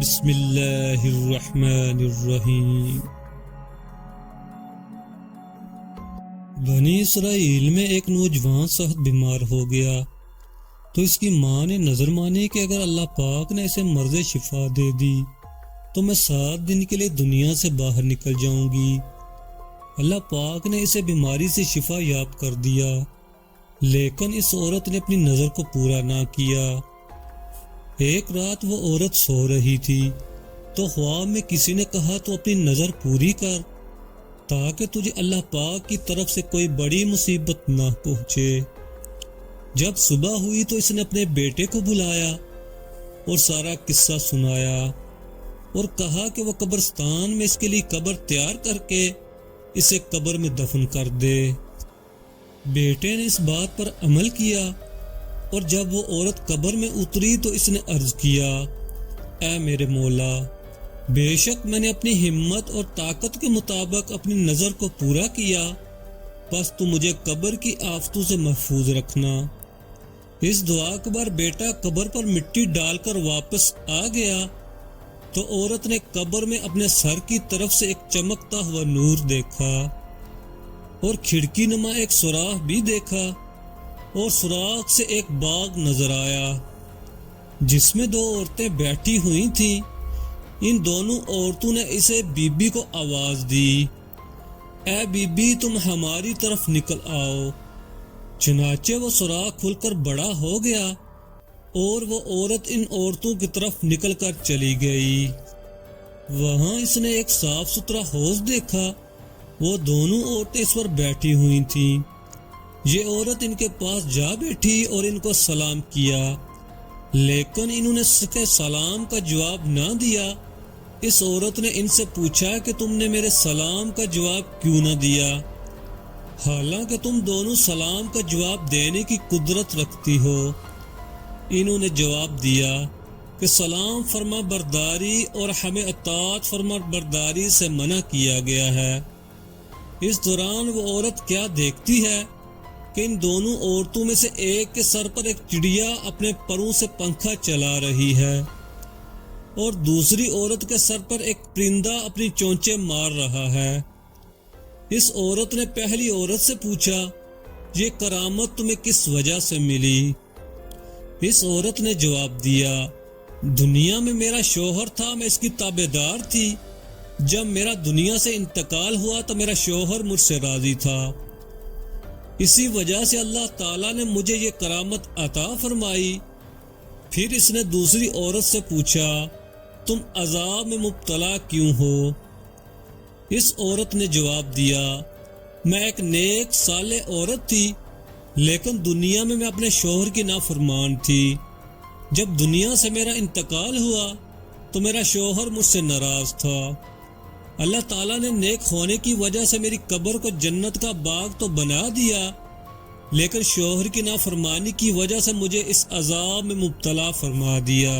بسم اللہ الرحمن الرحیم۔ بنی اسرائیل میں ایک نوجوان سخت بیمار ہو گیا تو اس کی ماں نے نظر مانی کہ اگر اللہ پاک نے اسے مرض شفا دے دی تو میں 7 دن کے لیے دنیا سے باہر نکل جاؤں گی۔ اللہ پاک نے اسے بیماری سے شفا یاب کر دیا، لیکن اس عورت نے اپنی نظر کو پورا نہ کیا۔ ایک رات وہ عورت سو رہی تھی تو خواب میں کسی نے کہا تو اپنی نظر پوری کر تاکہ تجھے اللہ پاک کی طرف سے کوئی بڑی مصیبت نہ پہنچے۔ جب صبح ہوئی تو اس نے اپنے بیٹے کو بلایا اور سارا قصہ سنایا اور کہا کہ وہ قبرستان میں اس کے لیے قبر تیار کر کے اسے قبر میں دفن کر دے۔ بیٹے نے اس بات پر عمل کیا اور جب وہ عورت قبر میں اتری تو اس نے عرض کیا، اے میرے مولا، بے شک میں نے اپنی ہمت اور طاقت کے مطابق اپنی نظر کو پورا کیا، بس تو مجھے قبر کی آفتوں سے محفوظ رکھنا۔ اس دعا کے بعد بیٹا قبر پر مٹی ڈال کر واپس آ گیا تو عورت نے قبر میں اپنے سر کی طرف سے ایک چمکتا ہوا نور دیکھا اور کھڑکی نما ایک سوراخ بھی دیکھا اور سوراخ سے ایک باغ نظر آیا جس میں 2 عورتیں بیٹھی ہوئی تھیں۔ ان دونوں عورتوں نے اسے بی بی کو آواز دی، اے بی بی تم ہماری طرف نکل آؤ۔ چنانچہ وہ سوراخ کھل کر بڑا ہو گیا اور وہ عورت ان عورتوں کی طرف نکل کر چلی گئی۔ وہاں اس نے ایک صاف ستھرا حوض دیکھا، وہ دونوں عورتیں اس پر بیٹھی ہوئی تھیں۔ یہ عورت ان کے پاس جا بیٹھی اور ان کو سلام کیا، لیکن انہوں نے اس کے سلام کا جواب نہ دیا۔ اس عورت نے ان سے پوچھا کہ تم نے میرے سلام کا جواب کیوں نہ دیا، حالانکہ تم دونوں سلام کا جواب دینے کی قدرت رکھتی ہو۔ انہوں نے جواب دیا کہ سلام فرما برداری اور ہمیں اطاعت فرما برداری سے منع کیا گیا ہے۔ اس دوران وہ عورت کیا دیکھتی ہے کہ ان دونوں عورتوں میں سے ایک کے سر پر ایک چڑیا اپنے پروں سے پنکھا چلا رہی ہے اور دوسری عورت کے سر پر ایک پرندہ اپنی چونچیں مار رہا ہے۔ اس عورت نے پہلی عورت سے پوچھا، یہ کرامت تمہیں کس وجہ سے ملی؟ اس عورت نے جواب دیا، دنیا میں میرا شوہر تھا، میں اس کی تابعدار تھی۔ جب میرا دنیا سے انتقال ہوا تو میرا شوہر مجھ سے راضی تھا، اسی وجہ سے اللہ تعالیٰ نے مجھے یہ کرامت عطا فرمائی۔ پھر اس نے دوسری عورت سے پوچھا، تم عذاب میں مبتلا کیوں ہو؟ اس عورت نے جواب دیا، میں ایک نیک صالح عورت تھی، لیکن دنیا میں اپنے شوہر کی نافرمان تھی۔ جب دنیا سے میرا انتقال ہوا تو میرا شوہر مجھ سے ناراض تھا۔ اللہ تعالیٰ نے نیک ہونے کی وجہ سے میری قبر کو جنت کا باغ تو بنا دیا، لیکن شوہر کی نافرمانی کی وجہ سے مجھے اس عذاب میں مبتلا فرما دیا۔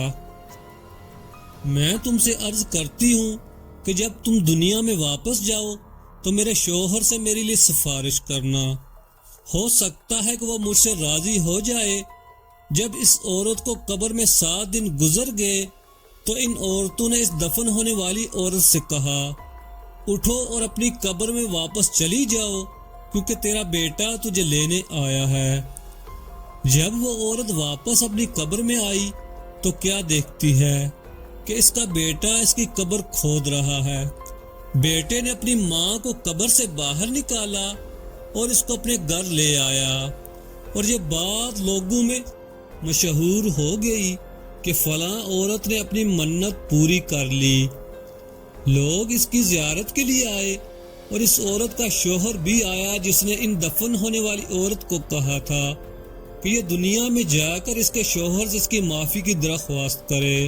میں تم سے عرض کرتی ہوں کہ جب تم دنیا میں واپس جاؤ تو میرے شوہر سے میرے لیے سفارش کرنا، ہو سکتا ہے کہ وہ مجھ سے راضی ہو جائے۔ جب اس عورت کو قبر میں 7 دن گزر گئے تو ان عورتوں نے اس دفن ہونے والی عورت سے کہا، اٹھو اور اپنی قبر میں واپس چلی جاؤ کیونکہ تیرا بیٹا تجھے لینے آیا ہے۔ جب وہ عورت واپس اپنی قبر میں آئی تو کیا دیکھتی ہے کہ اس کا بیٹا اس کی قبر کھود رہا ہے۔ بیٹے نے اپنی ماں کو قبر سے باہر نکالا اور اس کو اپنے گھر لے آیا، اور یہ بات لوگوں میں مشہور ہو گئی کہ فلاں عورت نے اپنی منت پوری کر لی۔ لوگ اس کی زیارت کے لیے آئے اور اس عورت کا شوہر بھی آیا جس نے ان دفن ہونے والی عورت کو کہا تھا کہ یہ دنیا میں جا کر اس کے شوہر سے اس کی معافی کی درخواست کرے۔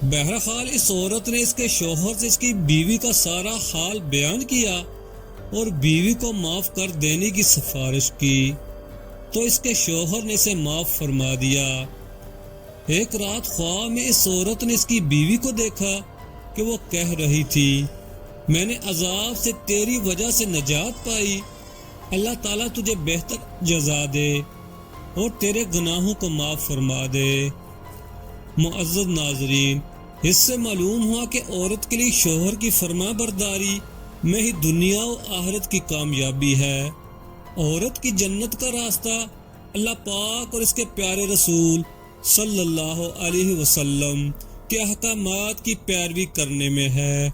بہرحال اس عورت نے اس کے شوہر سے اس کی بیوی کا سارا حال بیان کیا اور بیوی کو معاف کر دینے کی سفارش کی تو اس کے شوہر نے اسے معاف فرما دیا۔ ایک رات خواب میں اس عورت نے اس کی بیوی کو دیکھا کہ وہ کہہ رہی تھی، میں نے عذاب سے تیری وجہ سے نجات پائی، اللہ تعالیٰ تجھے بہتر جزا دے اور تیرے گناہوں کو معاف فرما دے۔ معزز ناظرین، اس سے معلوم ہوا کہ عورت کے لیے شوہر کی فرما برداری میں ہی دنیا و آخرت کی کامیابی ہے۔ عورت کی جنت کا راستہ اللہ پاک اور اس کے پیارے رسول صلی اللہ علیہ وسلم کے احکامات کی پیروی کرنے میں ہے۔